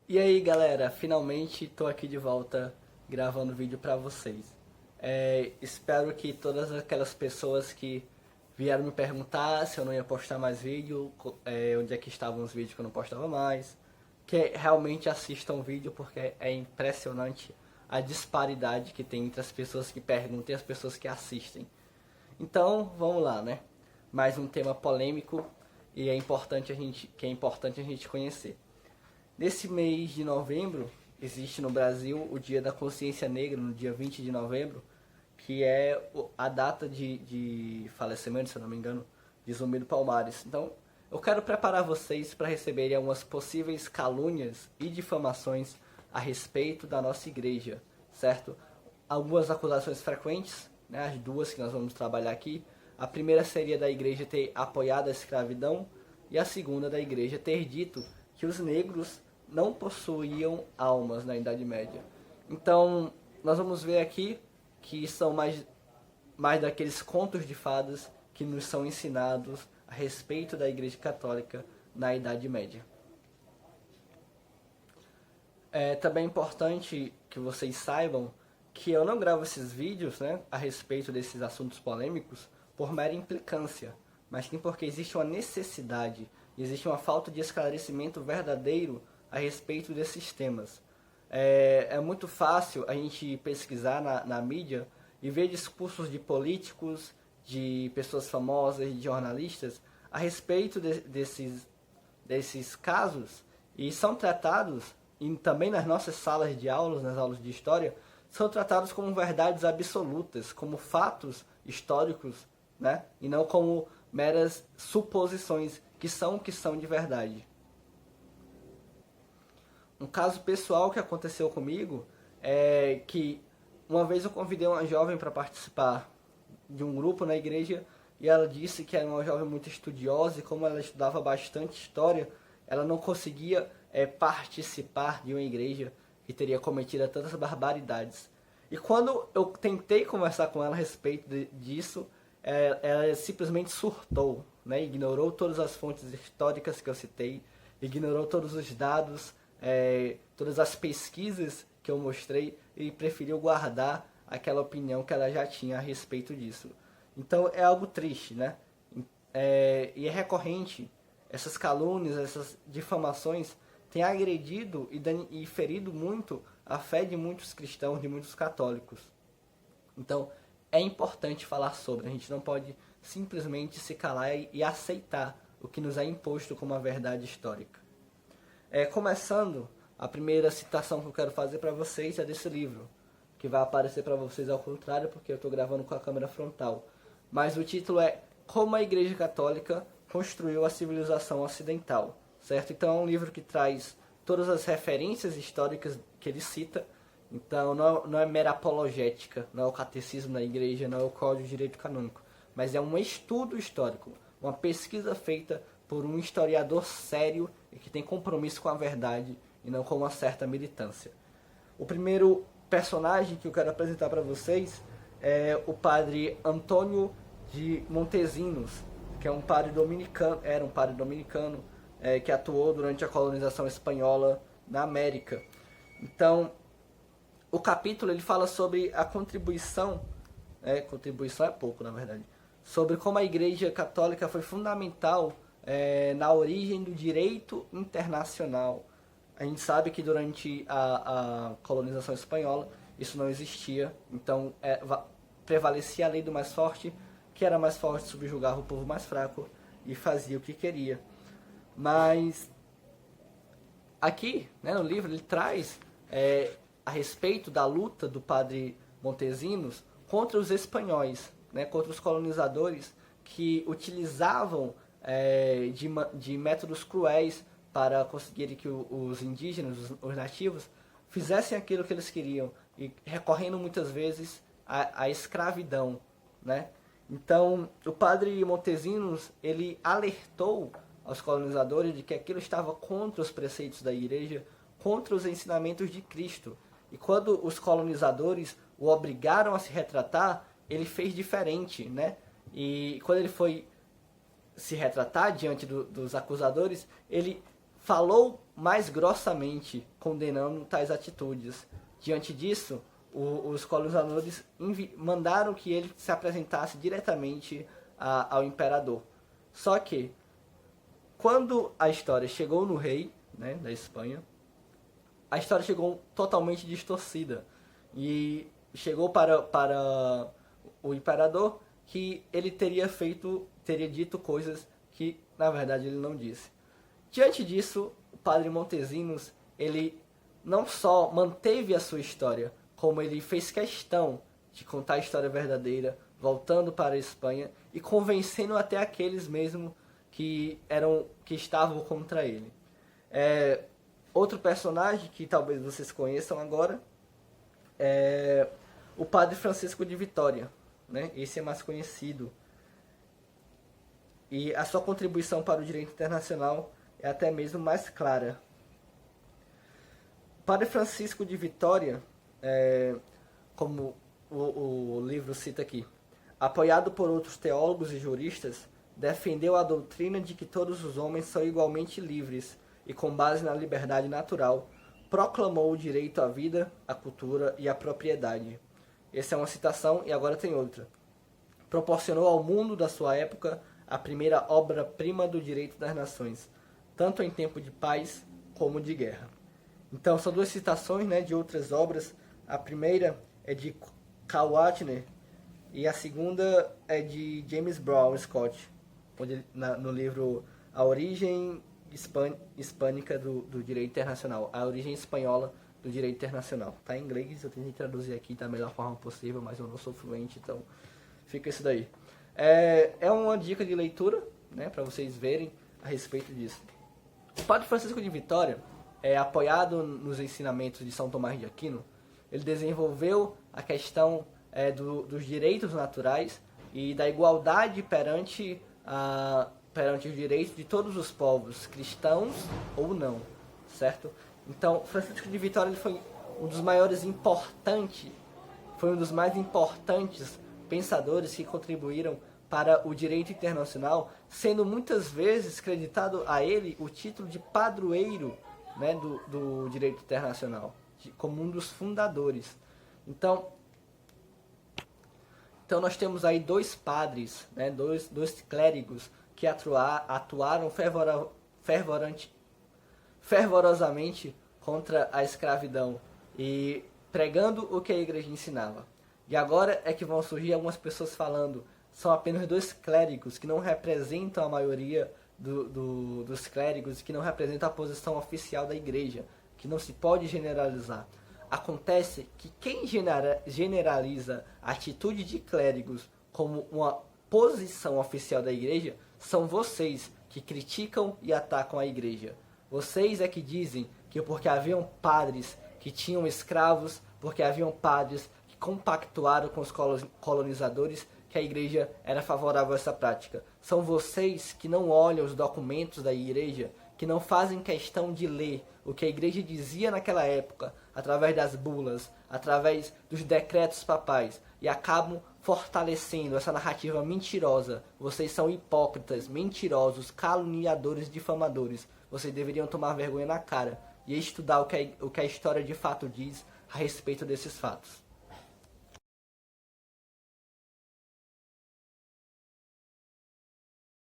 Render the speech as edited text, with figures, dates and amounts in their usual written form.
E aí galera, finalmente tô aqui de volta gravando vídeo pra vocês. Espero que todas aquelas pessoas que vieram me perguntar se eu não ia postar mais vídeo, onde é que estavam os vídeos que eu não postava mais, que realmente assistam o vídeo porque é impressionante a disparidade que tem entre as pessoas que perguntam e as pessoas que assistem. Então, vamos lá, né? Mais um tema polêmico e que é importante a gente conhecer. Nesse mês de novembro, existe no Brasil o Dia da Consciência Negra, no dia 20 de novembro, que é a data de falecimento, se eu não me engano, de Zumbi do Palmares. Então, eu quero preparar vocês para receberem algumas possíveis calúnias e difamações a respeito da nossa igreja, certo? Algumas acusações frequentes, né, as duas que nós vamos trabalhar aqui. A primeira seria da igreja ter apoiado a escravidão e a segunda da igreja ter dito que os negros não possuíam almas na Idade Média. Então, nós vamos ver aqui que são mais daqueles contos de fadas que nos são ensinados a respeito da Igreja Católica na Idade Média. É também importante que vocês saibam que eu não gravo esses vídeos, né, a respeito desses assuntos polêmicos por mera implicância, mas sim porque existe uma necessidade, existe uma falta de esclarecimento verdadeiro a respeito desses temas. É muito fácil a gente pesquisar na mídia e ver discursos de políticos, de pessoas famosas, de jornalistas, a respeito desses casos, e são tratados, e também nas nossas salas de aulas, nas aulas de história, são tratados como verdades absolutas, como fatos históricos, né? E não como meras suposições que são de verdade. Um caso pessoal que aconteceu comigo é que uma vez eu convidei uma jovem para participar de um grupo na igreja e ela disse que era uma jovem muito estudiosa e como ela estudava bastante história, ela não conseguia participar de uma igreja que teria cometido tantas barbaridades. E quando eu tentei conversar com ela a respeito disso, ela simplesmente surtou, né? Ignorou todas as fontes históricas que eu citei, ignorou todos os dados, todas as pesquisas que eu mostrei e preferiu guardar aquela opinião que ela já tinha a respeito disso. Então é algo triste, né? E é recorrente, essas calúnias, essas difamações têm agredido e ferido muito a fé de muitos cristãos, de muitos católicos. Então é importante falar sobre, a gente não pode simplesmente se calar e aceitar o que nos é imposto como a verdade histórica. Começando, a primeira citação que eu quero fazer para vocês é desse livro, que vai aparecer para vocês ao contrário, porque eu estou gravando com a câmera frontal. Mas o título é Como a Igreja Católica Construiu a Civilização Ocidental, certo? Então é um livro que traz todas as referências históricas que ele cita. Então não é mera apologética, não é o catecismo da igreja, não é o Código de Direito Canônico, mas é um estudo histórico, uma pesquisa feita por um historiador sério e que tem compromisso com a verdade e não com uma certa militância. O primeiro personagem que eu quero apresentar para vocês é o padre Antônio de Montesinos, que é um padre dominicano, era um padre dominicano que atuou durante a colonização espanhola na América. Então, o capítulo ele fala sobre a contribuição é pouco na verdade, sobre como a Igreja Católica foi fundamental na origem do direito internacional. A gente sabe que durante a colonização espanhola isso não existia, então prevalecia a lei do mais forte, que era mais forte, subjugava o povo mais fraco e fazia o que queria. Mas aqui, né, no livro, ele traz a respeito da luta do padre Montesinos contra os espanhóis, né, contra os colonizadores que utilizavam de métodos cruéis para conseguir que os indígenas, os nativos, fizessem aquilo que eles queriam, e recorrendo muitas vezes à escravidão, né? Então, o padre Montesinos, ele alertou aos colonizadores de que aquilo estava contra os preceitos da igreja, contra os ensinamentos de Cristo. E quando os colonizadores o obrigaram a se retratar, ele fez diferente, né? E quando ele foi se retratar diante dos acusadores, ele falou mais grossamente condenando tais atitudes. Diante disso, os colonizadores mandaram que ele se apresentasse diretamente ao imperador. Só que, quando a história chegou no rei, né, da Espanha, a história chegou totalmente distorcida. E chegou para o imperador que ele teria dito coisas que, na verdade, ele não disse. Diante disso, o padre Montesinos, ele não só manteve a sua história, como ele fez questão de contar a história verdadeira, voltando para a Espanha e convencendo até aqueles mesmo que estavam contra ele. Outro personagem que talvez vocês conheçam agora é o padre Francisco de Vitória, né? Esse é mais conhecido. E a sua contribuição para o direito internacional é até mesmo mais clara. O padre Francisco de Vitória, como o livro cita aqui, apoiado por outros teólogos e juristas, defendeu a doutrina de que todos os homens são igualmente livres e, com base na liberdade natural, proclamou o direito à vida, à cultura e à propriedade. Essa é uma citação e agora tem outra. Proporcionou ao mundo da sua época a primeira obra-prima do direito das nações, tanto em tempo de paz como de guerra. Então, são duas citações, né, de outras obras. A primeira é de Karl Wagner e a segunda é de James Brown Scott, no livro A Origem Hispânica do Direito Internacional, a origem espanhola do direito internacional. Está em inglês, eu tentei traduzir aqui da melhor forma possível, mas eu não sou fluente, então fica isso daí. É uma dica de leitura, né, para vocês verem a respeito disso. O padre Francisco de Vitória, apoiado nos ensinamentos de São Tomás de Aquino, ele desenvolveu a questão dos direitos naturais e da igualdade perante os direitos de todos os povos, cristãos ou não, certo? Então, Francisco de Vitória ele foi um dos mais importantes pensadores que contribuíram para o direito internacional, sendo muitas vezes creditado a ele o título de padroeiro, né, do direito internacional, como um dos fundadores. Então nós temos aí dois padres, né, dois clérigos que atuaram fervorosamente contra a escravidão e pregando o que a igreja ensinava. E agora é que vão surgir algumas pessoas falando, são apenas dois clérigos que não representam a maioria dos clérigos, que não representam a posição oficial da igreja, que não se pode generalizar. Acontece que quem generaliza a atitude de clérigos como uma posição oficial da igreja são vocês que criticam e atacam a igreja. Vocês é que dizem que porque haviam padres que tinham escravos, porque haviam padres que compactuaram com os colonizadores, que a igreja era favorável a essa prática. São vocês que não olham os documentos da igreja, que não fazem questão de ler o que a igreja dizia naquela época, através das bulas, através dos decretos papais, e acabam fortalecendo essa narrativa mentirosa. Vocês são hipócritas, mentirosos, caluniadores, difamadores. Vocês deveriam tomar vergonha na cara e estudar o que a história de fato diz a respeito desses fatos.